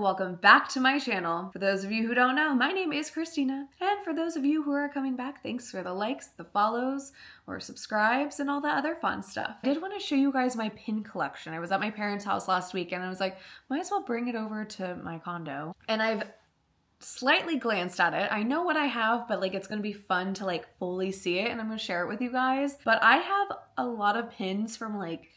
welcome back to my channel. For those of you who don't know, my name is Christina. And for those of you who are coming back, thanks for the likes, the follows, or subscribes, and all that other fun stuff. I did want to show you guys my pin collection. I was at my parents' house last week and I was like, might as well bring it over to my condo. And I've slightly glanced at it. I know what I have, but like it's gonna be fun to like fully see it and I'm gonna share it with you guys. But I have a lot of pins from like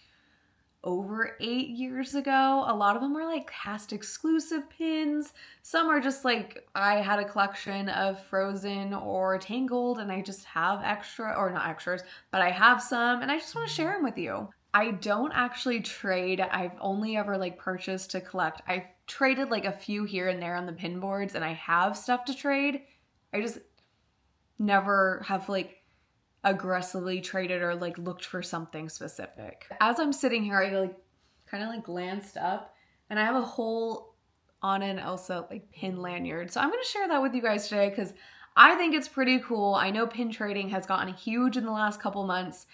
over 8 years ago. A lot of them are like cast exclusive pins. Some are just like, I had a collection of Frozen or Tangled and I just have extra, or not extras, but I have some and I just want to share them with you. I don't actually trade. I've only ever like purchased to collect. I've traded like a few here and there on the pin boards and I have stuff to trade. I just never have like aggressively traded or like looked for something specific. As I'm sitting here, I like kind of like glanced up and I have a whole Anna and Elsa like pin lanyard. So I'm going to share that with you guys today because I think it's pretty cool. I know pin trading has gotten huge in the last couple months.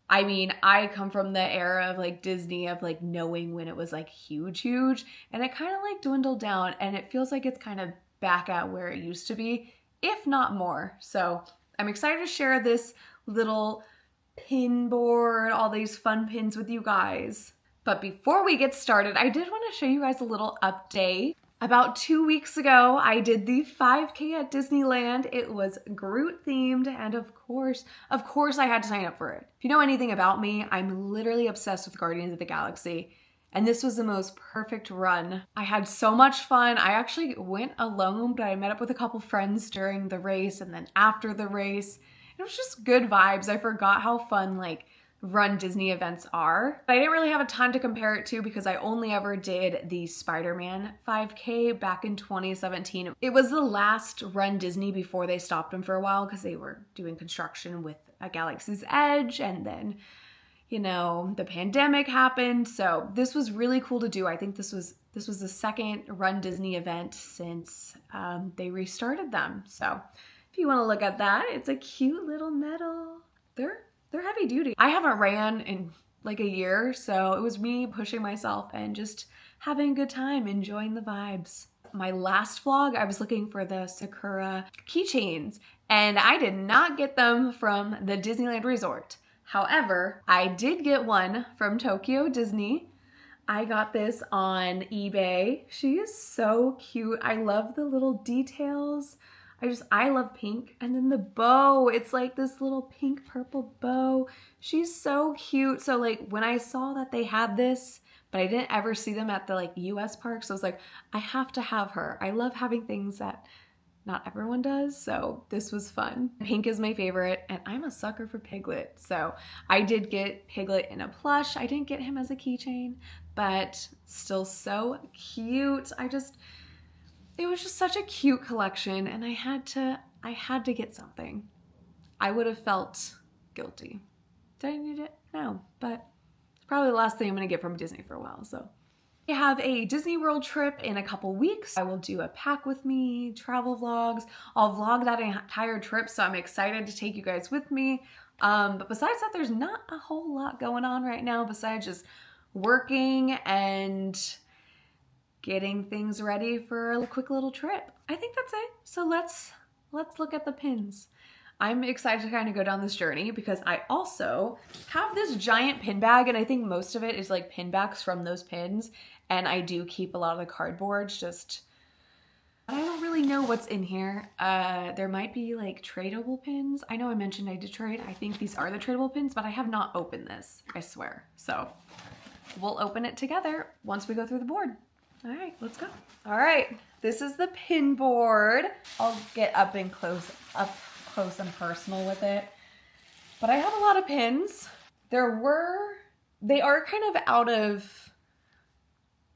I mean, I come from the era of like Disney, of like knowing when it was like huge, and it kind of like dwindled down and it feels like it's kind of back at where it used to be, if not more. So I'm excited to share this little pin board, all these fun pins with you guys. But before we get started, I did want to show you guys a little update. About 2 weeks ago, I did the 5K at Disneyland. It was Groot themed, and of course, I had to sign up for it. If you know anything about me, I'm literally obsessed with Guardians of the Galaxy, and this was the most perfect run. I had so much fun. I actually went alone, but I met up with a couple friends during the race and then after the race. It was just good vibes. I forgot how fun like Run Disney events are. I didn't really have a ton to compare it to because I only ever did the Spider-Man 5K back in 2017. It was the last Run Disney before they stopped them for a while because they were doing construction with a Galaxy's Edge, and then, you know, the pandemic happened. So this was really cool to do. I think this was the second Run Disney event since they restarted them. So if you want to look at that, it's a cute little medal. They're heavy duty. I haven't ran in like a year, so it was me pushing myself and just having a good time, enjoying the vibes. My last vlog, I was looking for the Sakura keychains and I did not get them from the Disneyland Resort. However, I did get one from Tokyo Disney. I got this on eBay. She is so cute. I love the little details. I love pink. And then the bow, it's like this little pink purple bow. She's so cute. So like when I saw that they had this, but I didn't ever see them at the like US parks, so I was like, I have to have her. I love having things that not everyone does, so this was fun. Pink is my favorite, and I'm a sucker for Piglet. So I did get Piglet in a plush. I didn't get him as a keychain, but still so cute. It was just such a cute collection, and I had to get something. I would have felt guilty. Did I need it? No, but it's probably the last thing I'm gonna get from Disney for a while, so. I have a Disney World trip in a couple weeks. I will do a pack with me, travel vlogs. I'll vlog that entire trip, so I'm excited to take you guys with me. But besides that, there's not a whole lot going on right now besides just working and getting things ready for a quick little trip. I think that's it. So let's look at the pins. I'm excited to kind of go down this journey because I also have this giant pin bag, and I think most of it is like pin backs from those pins. And I do keep a lot of the cardboards, just, I don't really know what's in here. There might be like tradable pins. I know I mentioned I did trade. I think these are the tradable pins, but I have not opened this, I swear. So we'll open it together once we go through the board. All right, let's go. All right, this is the pin board. I'll get up close and personal with it. But I have a lot of pins. They are kind of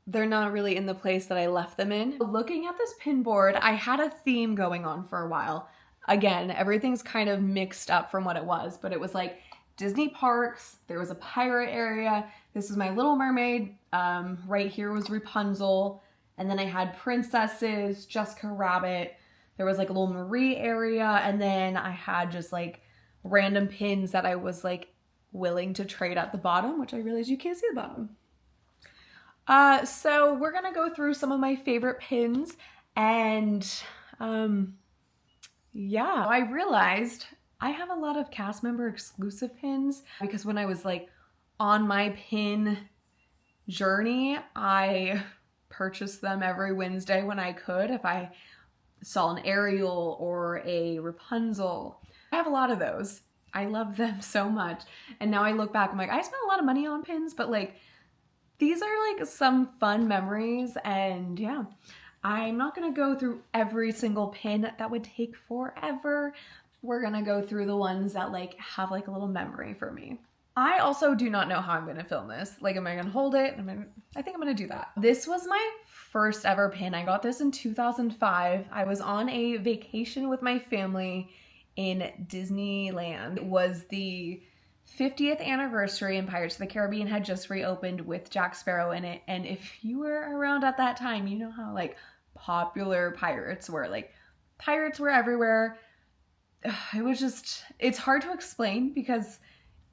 they're not really in the place that I left them in. Looking at this pin board, I had a theme going on for a while. Again, everything's kind of mixed up from what it was, but it was like Disney parks, there was a pirate area. This is my Little Mermaid. Right here was Rapunzel. And then I had princesses, Jessica Rabbit. There was like a little Marie area. And then I had just like random pins that I was like willing to trade at the bottom, which I realized you can't see the bottom. So we're gonna go through some of my favorite pins, and yeah, I realized I have a lot of cast member exclusive pins because when I was like on my pin journey, I purchased them every Wednesday when I could. If I saw an Ariel or a Rapunzel, I have a lot of those. I love them so much. And now I look back, I'm like, I spent a lot of money on pins, but like these are like some fun memories. And yeah, I'm not gonna go through every single pin. That would take forever. We're gonna go through the ones that like have like a little memory for me. I also do not know how I'm gonna film this. Like, am I gonna hold it? I think I'm gonna do that. This was my first ever pin. I got this in 2005. I was on a vacation with my family in Disneyland. It was the 50th anniversary, and Pirates of the Caribbean had just reopened with Jack Sparrow in it. And if you were around at that time, you know how like popular pirates were. Like, pirates were everywhere. It was just, it's hard to explain because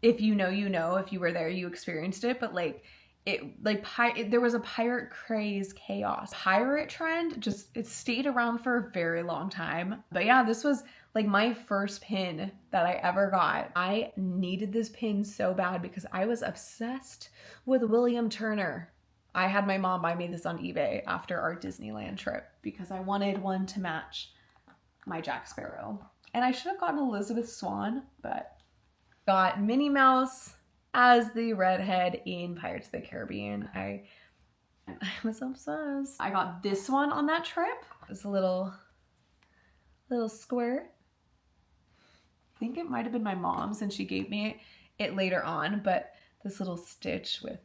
if you know, you know, if you were there, you experienced it, but like there was a pirate craze chaos. Pirate trend just, it stayed around for a very long time. But yeah, this was like my first pin that I ever got. I needed this pin so bad because I was obsessed with William Turner. I had my mom buy me this on eBay after our Disneyland trip because I wanted one to match my Jack Sparrow. And I should have gotten Elizabeth Swann, but got Minnie Mouse as the redhead in Pirates of the Caribbean. I was obsessed. I got this one on that trip. It was a little squirt. I think it might have been my mom's and she gave me it later on, but this little Stitch with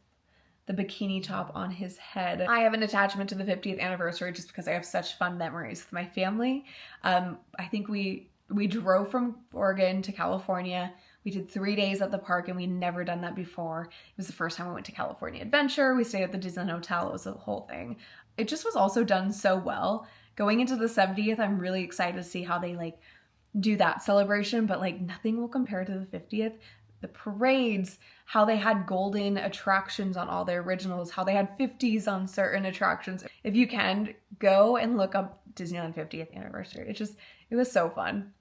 the bikini top on his head. I have an attachment to the 50th anniversary just because I have such fun memories with my family. I think we drove from Oregon to California. We did 3 days at the park and we'd never done that before. It was the first time we went to California Adventure. We stayed at the Disneyland Hotel. It was a whole thing. It just was also done so well. Going into the 70th, I'm really excited to see how they like do that celebration, but like nothing will compare to the 50th. The parades, how they had golden attractions on all their originals, how they had 50s on certain attractions. If you can, go and look up Disneyland 50th anniversary. It was so fun.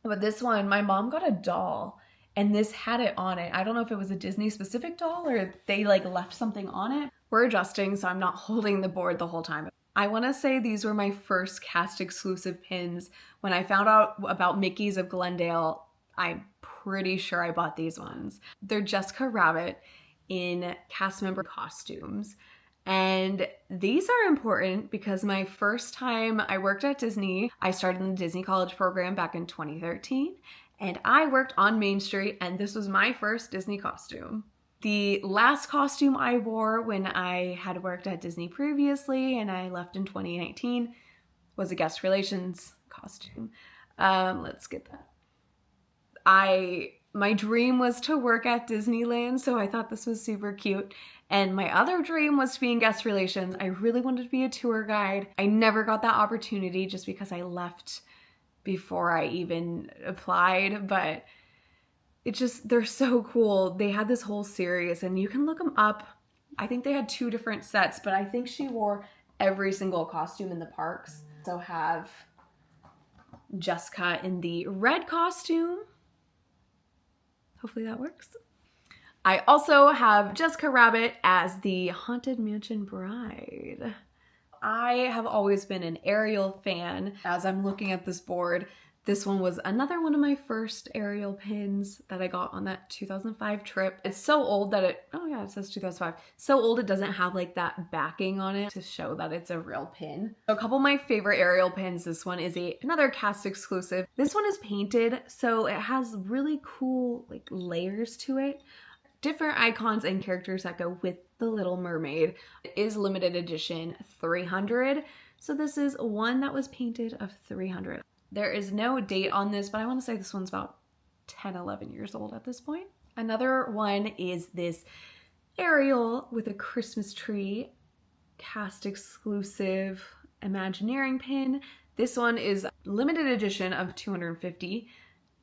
But this one, my mom got a doll and this had it on it. I don't know if it was a Disney specific doll or they like left something on it. We're adjusting, so I'm not holding the board the whole time. I want to say these were my first cast exclusive pins. When I found out about Mickey's of Glendale, I'm pretty sure I bought these ones. They're Jessica Rabbit in cast member costumes. And these are important because my first time I worked at Disney, I started in the Disney College program back in 2013, and I worked on Main Street, and this was my first Disney costume. The last costume I wore when I had worked at Disney previously and I left in 2019 was a guest relations costume. Let's get that. My dream was to work at Disneyland, so I thought this was super cute. And my other dream was to be in guest relations. I really wanted to be a tour guide. I never got that opportunity just because I left before I even applied, but they're so cool. They had this whole series and you can look them up. I think they had 2 different sets, but I think she wore every single costume in the parks. So have Jessica in the red costume. Hopefully that works. I also have Jessica Rabbit as the Haunted Mansion bride. I have always been an Ariel fan. As I'm looking at this board, this one was another one of my first Ariel pins that I got on that 2005 trip. It's so old that it says 2005. So old it doesn't have like that backing on it to show that it's a real pin. So a couple of my favorite Ariel pins, this one is another cast exclusive. This one is painted, so it has really cool like layers to it. Different icons and characters that go with the Little Mermaid. It is limited edition 300. So this is one that was painted of 300. There is no date on this, but I want to say this one's about 10, 11 years old at this point. Another one is this Ariel with a Christmas tree cast exclusive Imagineering pin. This one is limited edition of 250.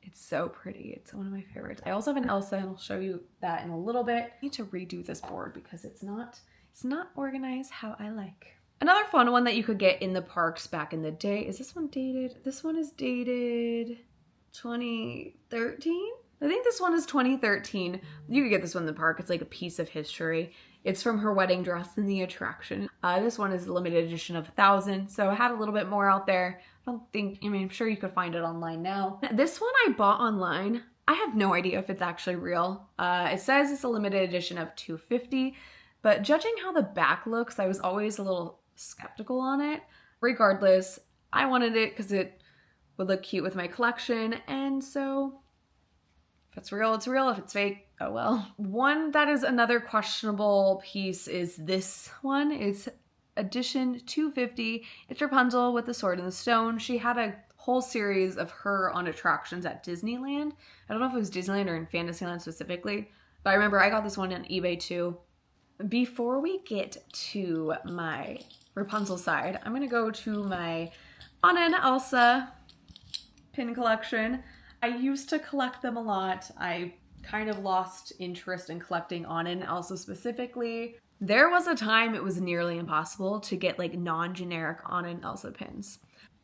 It's so pretty. It's one of my favorites. I also have an Elsa and I'll show you that in a little bit. I need to redo this board because it's not It's not organized how I like. Another fun one that you could get in the parks back in the day, is this one dated? This one is dated 2013? I think this one is 2013. You could get this one in the park. It's like a piece of history. It's from her wedding dress in the attraction. This one is a limited edition of 1,000, so I had a little bit more out there. I'm sure you could find it online now. This one I bought online. I have no idea if it's actually real. It says it's a limited edition of 250, but judging how the back looks, I was always a little skeptical on it. Regardless, I wanted it because it would look cute with my collection, and so if it's real, it's real. If it's fake, oh well. One that is another questionable piece is this one. It's edition 250. It's Rapunzel with the Sword in the Stone. She had a whole series of her on attractions at Disneyland. I don't know if it was Disneyland or in Fantasyland specifically, but I remember I got this one on eBay too. Before we get to my Rapunzel side, I'm gonna go to my Anna and Elsa pin collection. I used to collect them a lot. I kind of lost interest in collecting Anna and Elsa specifically. There was a time it was nearly impossible to get like non-generic Anna and Elsa pins.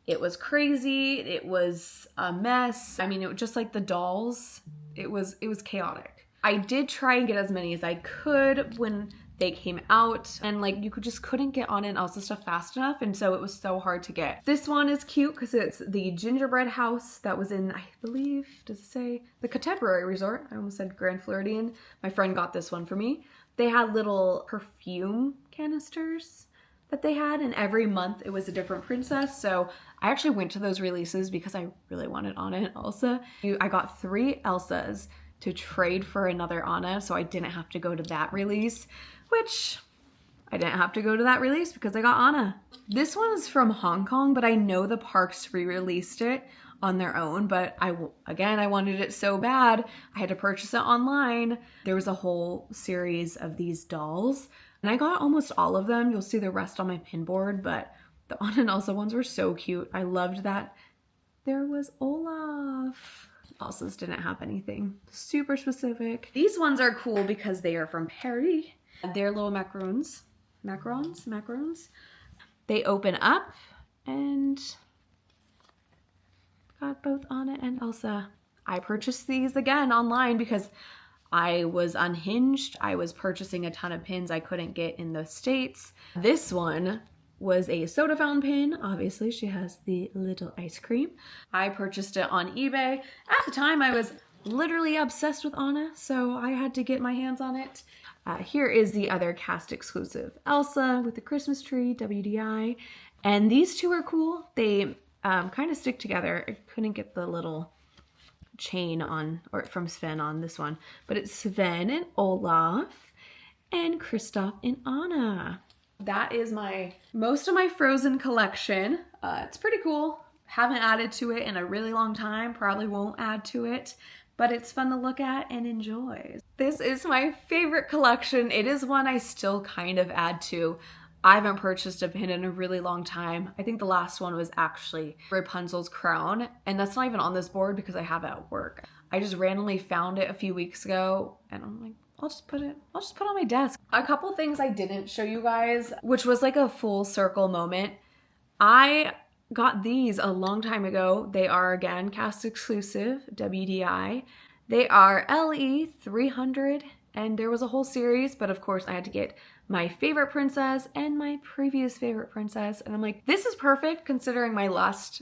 It was crazy. It was a mess. I mean, it was just like the dolls. It was chaotic. I did try and get as many as I could when they came out, and like you couldn't get Anna and Elsa stuff fast enough, and so it was so hard to get. This one is cute because it's the gingerbread house that was in, I believe, does it say? The Contemporary Resort. I almost said Grand Floridian. My friend got this one for me. They had little perfume canisters that they had, and every month it was a different princess. So I actually went to those releases because I really wanted Anna and Elsa. I got 3 Elsas to trade for another Anna, so I didn't have to go to that release, which I didn't have to go to that release because I got Anna. This one is from Hong Kong, but I know the parks re-released it on their own, but I wanted it so bad, I had to purchase it online. There was a whole series of these dolls, and I got almost all of them. You'll see the rest on my pin board, but the Anna and Elsa ones were so cute. I loved that. There was Olaf. Elsa's didn't have anything super specific. These ones are cool because they are from Paris. They're little macarons. Macarons. They open up and got both Anna and Elsa. I purchased these again online because I was unhinged. I was purchasing a ton of pins I couldn't get in the States. This one was a soda fountain pin. Obviously, she has the little ice cream. I purchased it on eBay. At the time, I was literally obsessed with Anna, so I had to get my hands on it. Here is the other cast exclusive Elsa with the Christmas tree, WDI. And these two are cool. They kind of stick together. I couldn't get the little chain on, or from Sven on this one, but it's Sven and Olaf and Kristoff and Anna. That is most of my Frozen collection. It's pretty cool. Haven't added to it in a really long time. Probably won't add to it, but it's fun to look at and enjoy. This is my favorite collection. It is one I still kind of add to. I haven't purchased a pin in a really long time. I think the last one was actually Rapunzel's crown, and that's not even on this board because I have it at work. I just randomly found it a few weeks ago, and I'm like, I'll just put it on my desk. A couple things I didn't show you guys, which was like a full circle moment. I got these a long time ago. They are, again, cast exclusive, WDI. They are LE 300, and there was a whole series, but of course I had to get my favorite princess and my previous favorite princess, and I'm like, this is perfect considering my last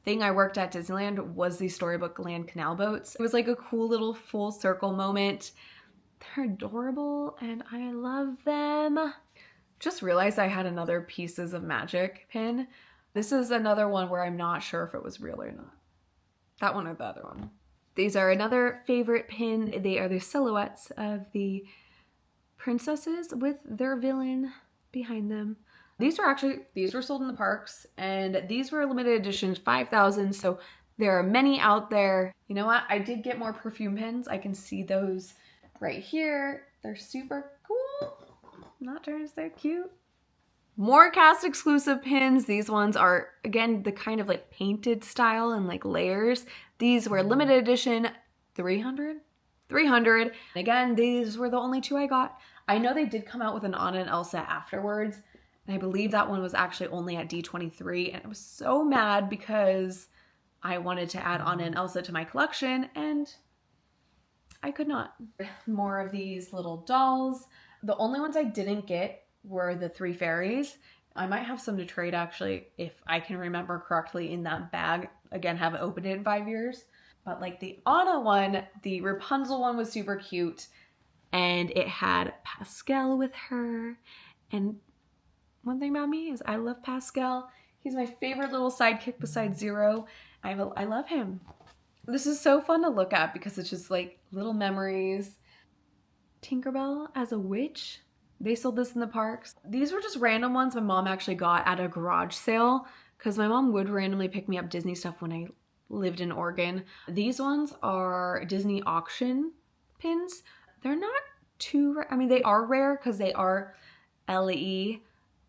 thing I worked at Disneyland was the Storybook Land canal boats. It was like a cool little full circle moment. They're adorable and I love them. Just realized I had another Pieces of Magic pin. This is another one where I'm not sure if it was real or not. That one or the other one. These are another favorite pin. They are the silhouettes of the princesses with their villain behind them. These were sold in the parks, and these were limited editions, 5,000, so there are many out there. You know what? I did get more perfume pins. I can see those right here. They're super cool. I'm not trying to say cute. More cast exclusive pins. These ones are, again, the kind of like painted style and like layers. These were limited edition 300. $300. Again, these were the only 2 I got. I know they did come out with an Anna and Elsa afterwards, and I believe that one was actually only at D23, and I was so mad because I wanted to add Anna and Elsa to my collection, and I could not. More of these little dolls. The only ones I didn't get were the 3 fairies. I might have some to trade actually, if I can remember correctly, in that bag. Again, haven't opened it in 5 years. But like the Anna one, the Rapunzel one was super cute. And it had Pascal with her. And one thing about me is I love Pascal. He's my favorite little sidekick besides Zero. I love him. This is so fun to look at because it's just like little memories. Tinkerbell as a witch. They sold this in the parks. These were just random ones my mom actually got at a garage sale because my mom would randomly pick me up Disney stuff when I lived in Oregon. These ones are Disney auction pins. They're not too rare. I mean, they are rare because they are LE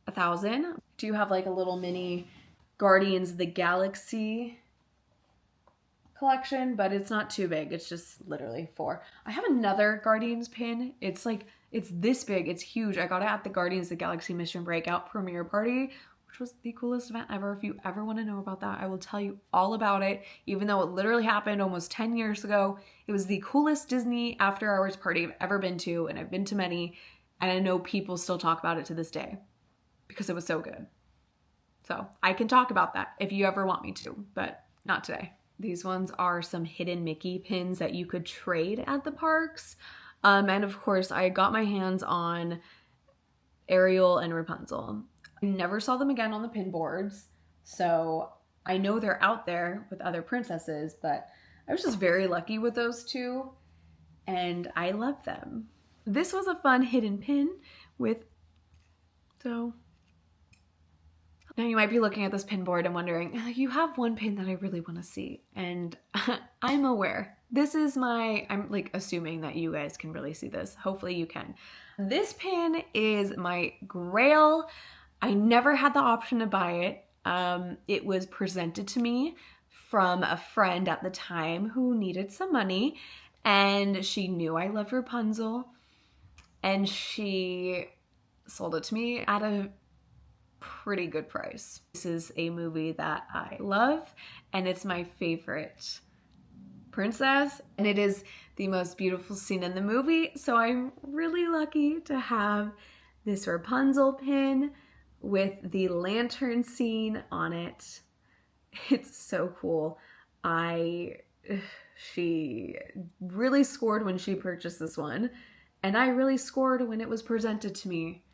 1000. Do you have like a little mini Guardians of the Galaxy collection, but it's not too big. It's just literally 4. I have another Guardians pin. It's this big. It's huge. I got it at the Guardians of the Galaxy Mission Breakout premiere party, which was the coolest event ever. If you ever want to know about that, I will tell you all about it, even though it literally happened almost 10 years ago. It was the coolest Disney after hours party I've ever been to, and I've been to many, and I know people still talk about it to this day because it was so good. So I can talk about that if you ever want me to, but not today. These ones are some hidden Mickey pins that you could trade at the parks. And of course, I got my hands on Ariel and Rapunzel. I never saw them again on the pin boards, so I know they're out there with other princesses, but I was just very lucky with those 2, and I love them. This was a fun hidden pin with, so now you might be looking at this pin board and wondering, you have one pin that I really want to see, and I'm aware. This is I'm like assuming that you guys can really see this. Hopefully you can. This pin is my Grail. I never had the option to buy it. It was presented to me from a friend at the time who needed some money, and she knew I loved Rapunzel, and she sold it to me at a pretty good price. This is a movie that I love, and it's my favorite princess, and it is the most beautiful scene in the movie, so I'm really lucky to have this Rapunzel pin with the lantern scene on it. It's so cool. She really scored when she purchased this one, and I really scored when it was presented to me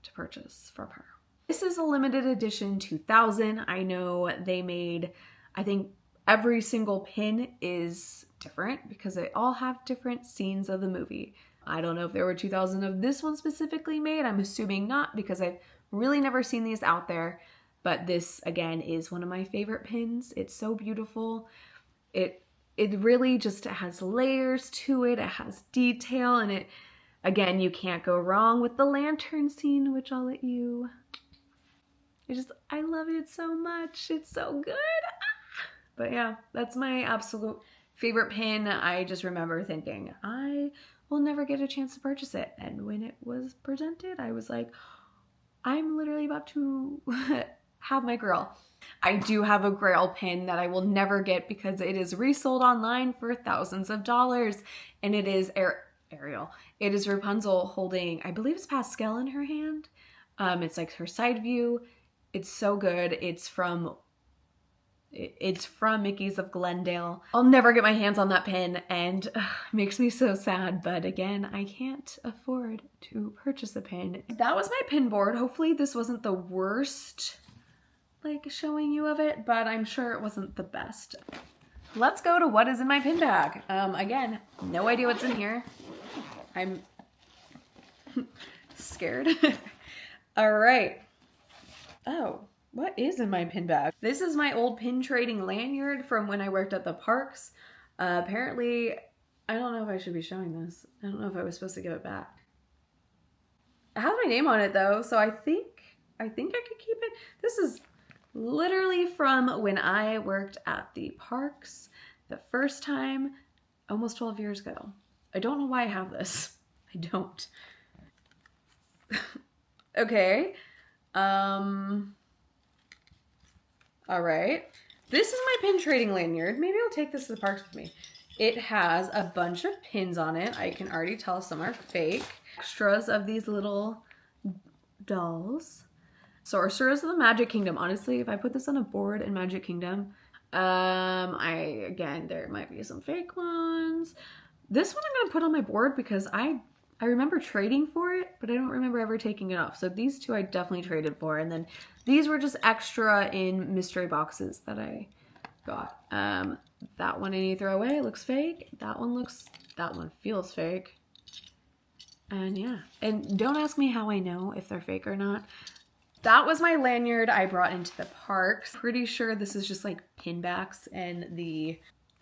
to purchase from her. This is a limited edition 2000. I know they made, I think every single pin is different because they all have different scenes of the movie. I don't know if there were 2000 of this one specifically made. I'm assuming not because I've really never seen these out there. But this, again, is one of my favorite pins. It's so beautiful. It really just has layers to it. It has detail, and it, again, you can't go wrong with the lantern scene, which I'll let you. I love it so much. It's so good. But yeah, that's my absolute favorite pin. I just remember thinking, I will never get a chance to purchase it. And when it was presented, I was like, I'm literally about to have my Grail. I do have a Grail pin that I will never get because it is resold online for thousands of dollars. And it is Ariel. It is Rapunzel holding, I believe it's Pascal in her hand. It's like her side view. It's so good. It's from Mickey's of Glendale. I'll never get my hands on that pin, and makes me so sad, but again, I can't afford to purchase a pin. That was my pin board. Hopefully this wasn't the worst, like, showing you of it, but I'm sure it wasn't the best. Let's go to what is in my pin bag. Again, no idea what's in here. I'm scared. All right. Oh, what is in my pin bag? This is my old pin trading lanyard from when I worked at the parks. Apparently, I don't know if I should be showing this. I don't know if I was supposed to give it back. It has my name on it though, so I think I could keep it. This is literally from when I worked at the parks the first time. almost 12 years ago. I don't know why I have this. I don't. Okay. All right. This is my pin trading lanyard. Maybe I'll take this to the parks with me. It has a bunch of pins on it. I can already tell some are fake. Extras of these little dolls. Sorcerers of the Magic Kingdom. Honestly, if I put this on a board in Magic Kingdom, again, there might be some fake ones. This one I'm gonna put on my board because I remember trading for it, but I don't remember ever taking it off. So these two I definitely traded for. And then these were just extra in mystery boxes that I got. That one I need to throw away. It looks fake. That one feels fake. And yeah. And don't ask me how I know if they're fake or not. That was my lanyard I brought into the parks. Pretty sure this is just like pin backs and the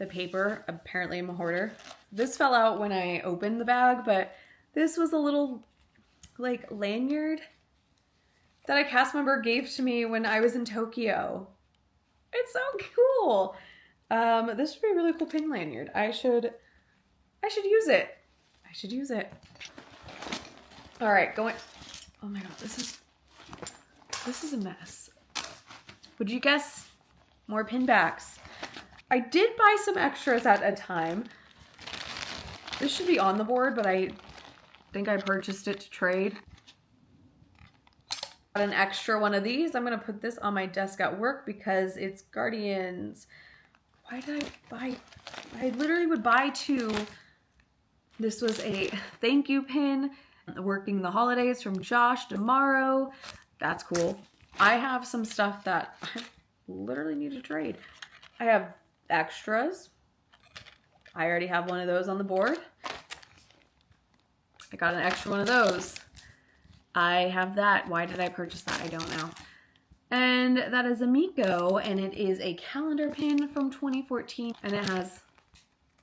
paper. Apparently I'm a hoarder. This fell out when I opened the bag, but this was a little like lanyard that a cast member gave to me when I was in Tokyo. It's so cool. This would be a really cool pin lanyard. I should use it. I should use it. All right, going. Oh my God, this is a mess. Would you guess? More pin backs. I did buy some extras at a time. This should be on the board, but I think I purchased it to trade. Got an extra one of these. I'm gonna put this on my desk at work because it's Guardians. Why did I buy? I literally would buy two. This was a thank you pin. Working the holidays from Josh tomorrow. That's cool. I have some stuff that I literally need to trade. I have extras. I already have one of those on the board. I got an extra one of those. I have that. Why did I purchase that? I don't know. And that is a Miko, and it is a calendar pin from 2014, and it has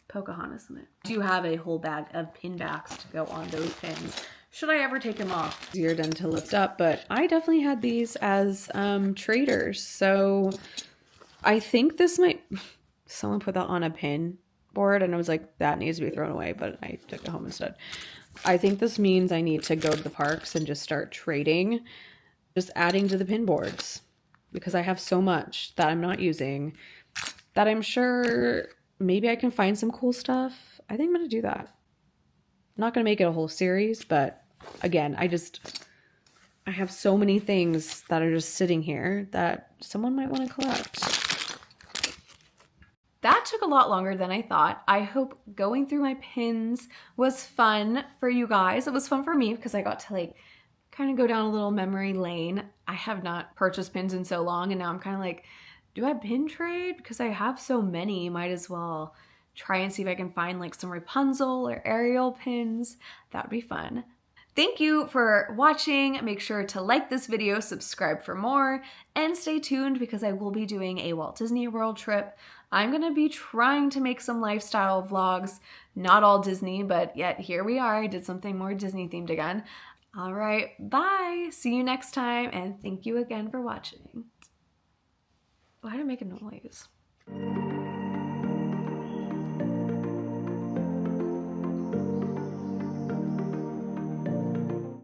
Pocahontas in it. I do have a whole bag of pin backs to go on those pins. Should I ever take them off? Easier done to lift up, but I definitely had these as traders. So I think this might, someone put that on a pin board and I was like, that needs to be thrown away, but I took it home instead. I think this means I need to go to the parks and just start trading, just adding to the pin boards because I have so much that I'm not using that I'm sure maybe I can find some cool stuff. I think I'm going to do that. I'm not going to make it a whole series, but again, I have so many things that are just sitting here that someone might want to collect. That took a lot longer than I thought. I hope going through my pins was fun for you guys. It was fun for me because I got to like kind of go down a little memory lane. I have not purchased pins in so long, and now I'm kind of like, do I pin trade? Because I have so many, might as well try and see if I can find like some Rapunzel or Ariel pins. That would be fun. Thank you for watching. Make sure to like this video, subscribe for more, and stay tuned because I will be doing a Walt Disney World trip. I'm gonna be trying to make some lifestyle vlogs, not all Disney, but yet here we are. I did something more Disney themed again. All right, bye. See you next time, and thank you again for watching. Why did I make a noise?